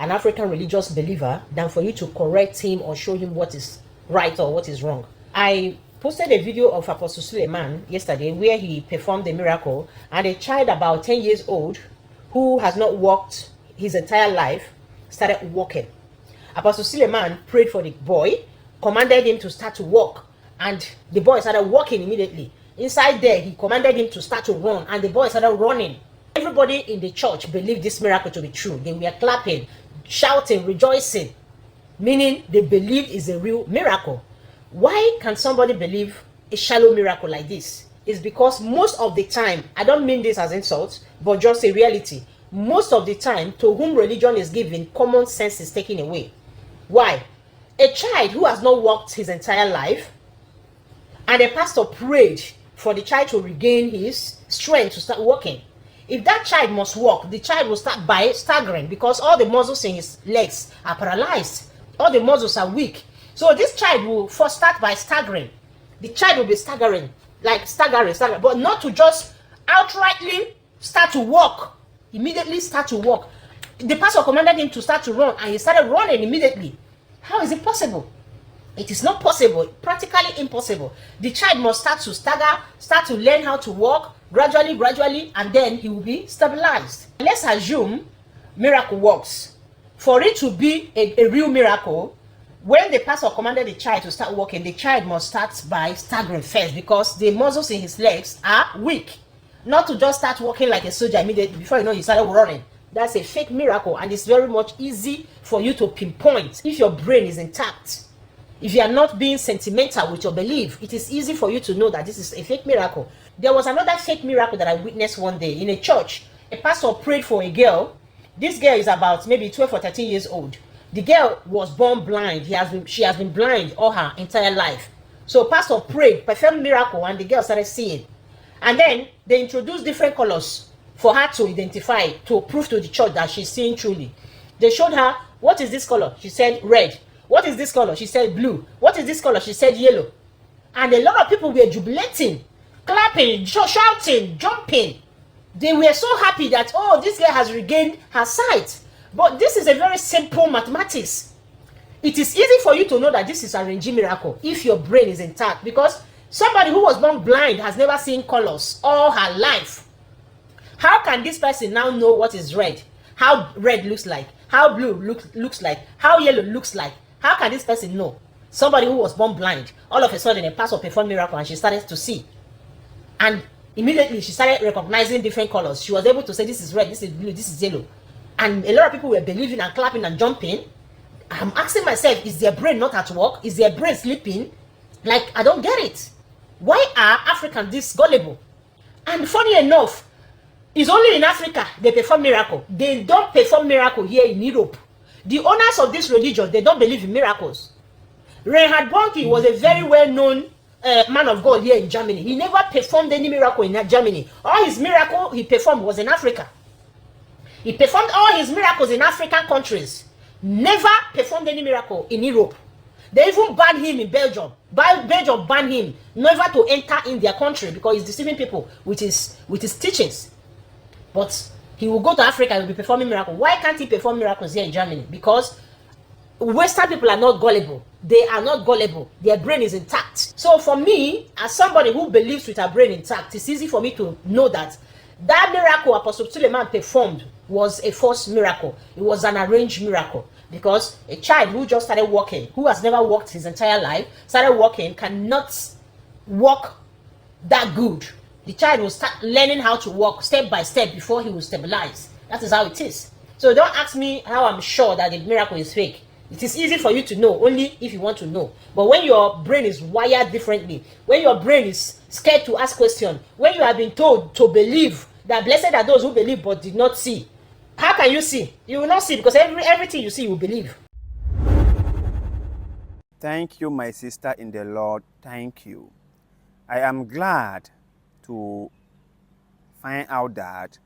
an African religious believer than for you to correct him or show him what is right or what is wrong. I posted a video of Apostle Suleiman yesterday where he performed a miracle, and a child about 10 years old who has not walked his entire life started walking. Apostle Suleiman prayed for the boy, commanded him to start to walk, and the boy started walking immediately. Inside there, he commanded him to start to run, and the boy started running. Everybody in the church believed this miracle to be true. They were clapping, shouting, rejoicing, meaning they believed it's a real miracle. Why can somebody believe a shallow miracle like this? It's because most of the time, I don't mean this as insult, but just a reality. Most of the time, to whom religion is given, common sense is taken away. Why? A child who has not walked his entire life, and a pastor prayed for the child to regain his strength to start walking. If that child must walk, the child will start by staggering because all the muscles in his legs are paralyzed. All the muscles are weak. So this child will first start by staggering. The child will be staggering, but not to just outrightly start to walk. Immediately start to walk. The pastor commanded him to start to run, and he started running immediately. How is it possible? It is not possible, practically impossible. The child must start to stagger, start to learn how to walk gradually, and then he will be stabilized. Let's assume miracle works. For it to be a real miracle, when the pastor commanded the child to start walking, the child must start by staggering first because the muscles in his legs are weak. Not to just start walking like a soldier immediately before you know he started running. That's a fake miracle, and it's very much easy for you to pinpoint if your brain is intact. If you are not being sentimental with your belief, it is easy for you to know that this is a fake miracle. There was another fake miracle that I witnessed one day in a church. A pastor prayed for a girl. This girl is about maybe 12 or 13 years old. The girl was born blind. She has been blind all her entire life. So pastor prayed, performed miracle, and the girl started seeing. And then they introduced different colors for her to identify, to prove to the church that she's seeing truly. They showed her, what is this color? She said red. What is this color? She said blue. What is this color? She said yellow. And a lot of people were jubilating, clapping, shouting, jumping. They were so happy that, oh, this girl has regained her sight. But this is a very simple mathematics. It is easy for you to know that this is a Renji miracle if your brain is intact, because somebody who was born blind has never seen colors all her life. How can this person now know what is red? How red looks like? How blue looks like? How yellow looks like? How can this person know? Somebody who was born blind, all of a sudden a pastor performed miracle and she started to see. And immediately she started recognizing different colors. She was able to say, this is red, this is blue, this is yellow. And a lot of people were believing and clapping and jumping. I'm asking myself, is their brain not at work? Is their brain sleeping? Like, I don't get it. Why are Africans this gullible? And funny enough, it's only in Africa they perform miracle. They don't perform miracle here in Europe. The owners of this religion, they don't believe in miracles. Reinhard Bonnke was a very well-known man of God here in Germany. He never performed any miracle in Germany. All his miracle he performed was in Africa. He performed all his miracles in African countries. Never performed any miracle in Europe. They even banned him in Belgium. Belgium banned him never to enter in their country because he's deceiving people with his teachings. But he will go to Africa and will be performing miracles. Why can't he perform miracles here in Germany? Because Western people are not gullible. They are not gullible. Their brain is intact. So for me, as somebody who believes with her brain intact, it's easy for me to know that that miracle Apostle Suleiman performed was a false miracle. It was an arranged miracle. Because a child who just started walking, who has never walked his entire life, started walking, cannot walk that good. The child will start learning how to walk step by step before he will stabilize. That is how it is. So don't ask me how I'm sure that the miracle is fake. It is easy for you to know only if you want to know. But when your brain is wired differently, when your brain is scared to ask questions, when you have been told to believe that blessed are those who believe but did not see, how can you see? You will not see because everything you see you will believe. Thank you, my sister in the Lord. Thank you. I am glad to find out that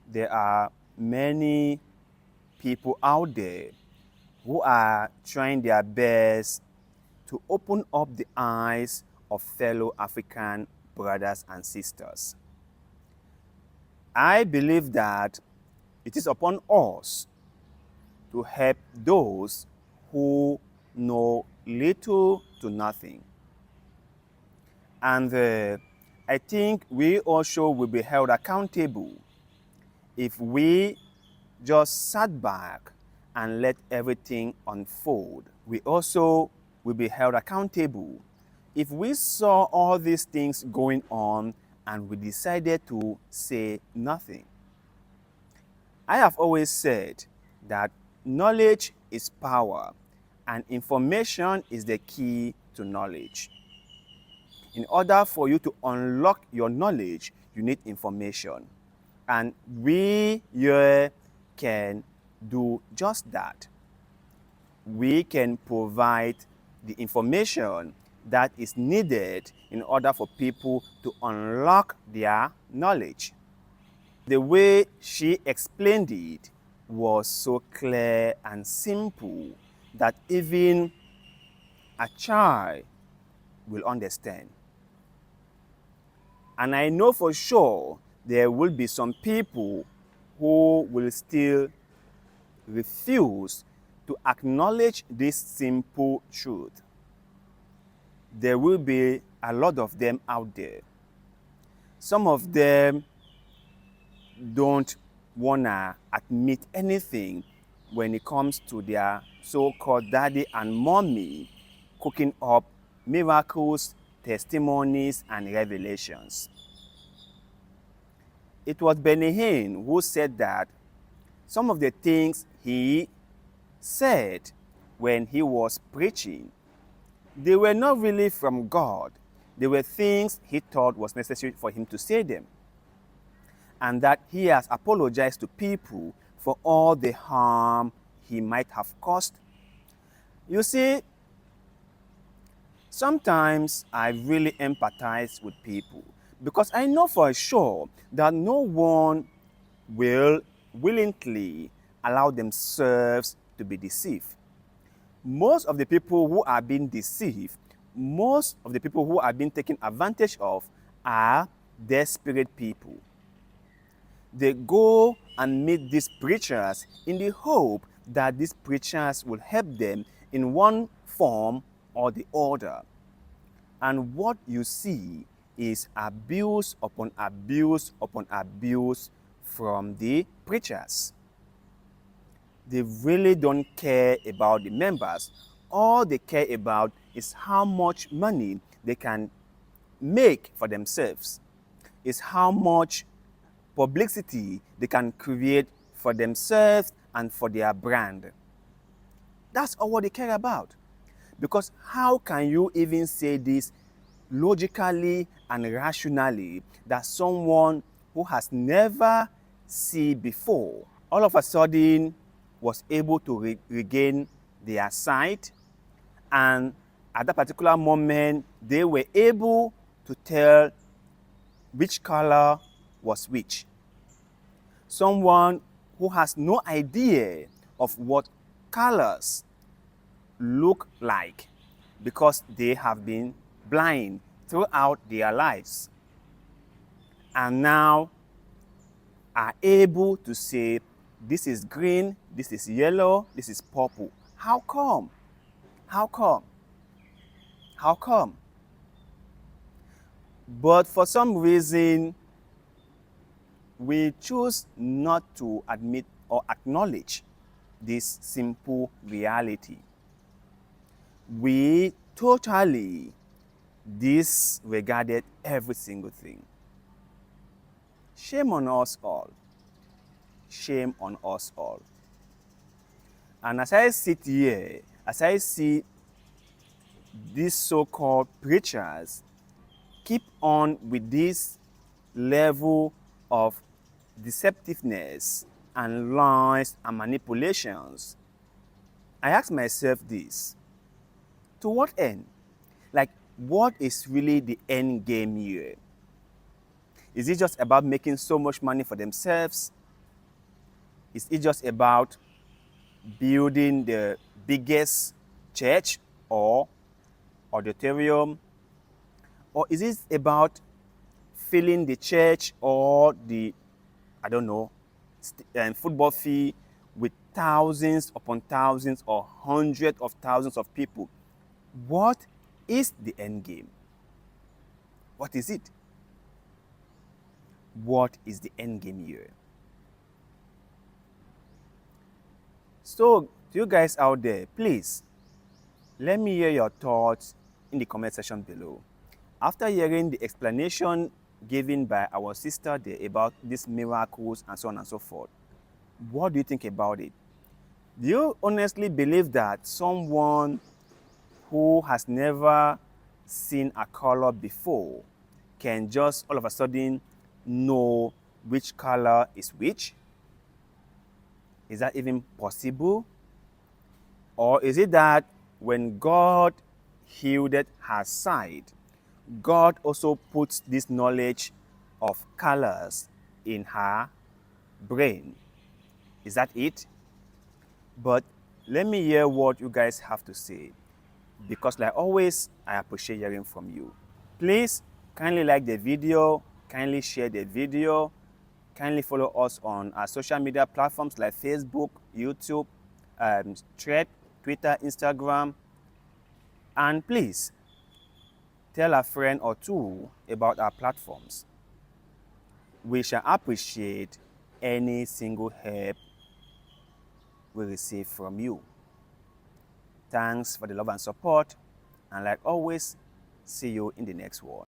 there are many people out there who are trying their best to open up the eyes of fellow African brothers and sisters. I believe that it is upon us to help those who know little to nothing. And I think we also will be held accountable if we just sat back and let everything unfold. We also will be held accountable if we saw all these things going on and we decided to say nothing. I have always said that knowledge is power and information is the key to knowledge. In order for you to unlock your knowledge, you need information. And we here can do just that. We can provide the information that is needed in order for people to unlock their knowledge. The way she explained it was so clear and simple that even a child will understand. And I know for sure there will be some people who will still refuse to acknowledge this simple truth. There will be a lot of them out there. Some of them don't want to admit anything when it comes to their so-called daddy and mommy cooking up miracles, testimonies, and revelations. It was Benny Hinn who said that some of the things he said when he was preaching, they were not really from God. They were things he thought was necessary for him to say them. And that he has apologized to people for all the harm he might have caused. You see, sometimes I really empathize with people because I know for sure that no one will willingly allow themselves to be deceived. Most of the people who are being deceived, most of the people who are being taken advantage of are desperate people. They go and meet these preachers in the hope that these preachers will help them in one form or the other. And what you see is abuse upon abuse upon abuse from the preachers. They really don't care about the members. All they care about is how much money they can make for themselves. Is how much publicity they can create for themselves and for their brand. That's all what they care about. Because how can you even say this logically and rationally that someone who has never seen before all of a sudden was able to regain their sight, and at that particular moment they were able to tell which color was which? Someone who has no idea of what colors look like because they have been blind throughout their lives, and now are able to say this is green, this is yellow, this is purple. How come? How come? How come? But for some reason, we choose not to admit or acknowledge this simple reality. We totally disregarded every single thing. Shame on us all. Shame on us all. And as I sit here, as I see these so-called preachers keep on with this level of deceptiveness and lies and manipulations, I ask myself this: to what end? Like, what is really the end game here? Is it just about making so much money for themselves? Is it just about building the biggest church or auditorium? Or is it about filling the church or the, I don't know, football fee with thousands upon thousands or hundreds of thousands of people. What is the end game? What is it? What is the end game here? So, to you guys out there, please let me hear your thoughts in the comment section below. After hearing the explanation given by our sister there about these miracles and so on and so forth, what do you think about it? Do you honestly believe that someone who has never seen a color before can just all of a sudden know which color is which? Is that even possible? Or is it that when God healed her sight, God also puts this knowledge of colors in her brain? Is that it? But let me hear what you guys have to say, because like always, I appreciate hearing from you. Please kindly like the video, kindly share the video, kindly follow us on our social media platforms like Facebook, YouTube, Thread, Twitter, Instagram, and please tell a friend or two about our platforms. We shall appreciate any single help we receive from you. Thanks for the love and support, and like always, see you in the next one.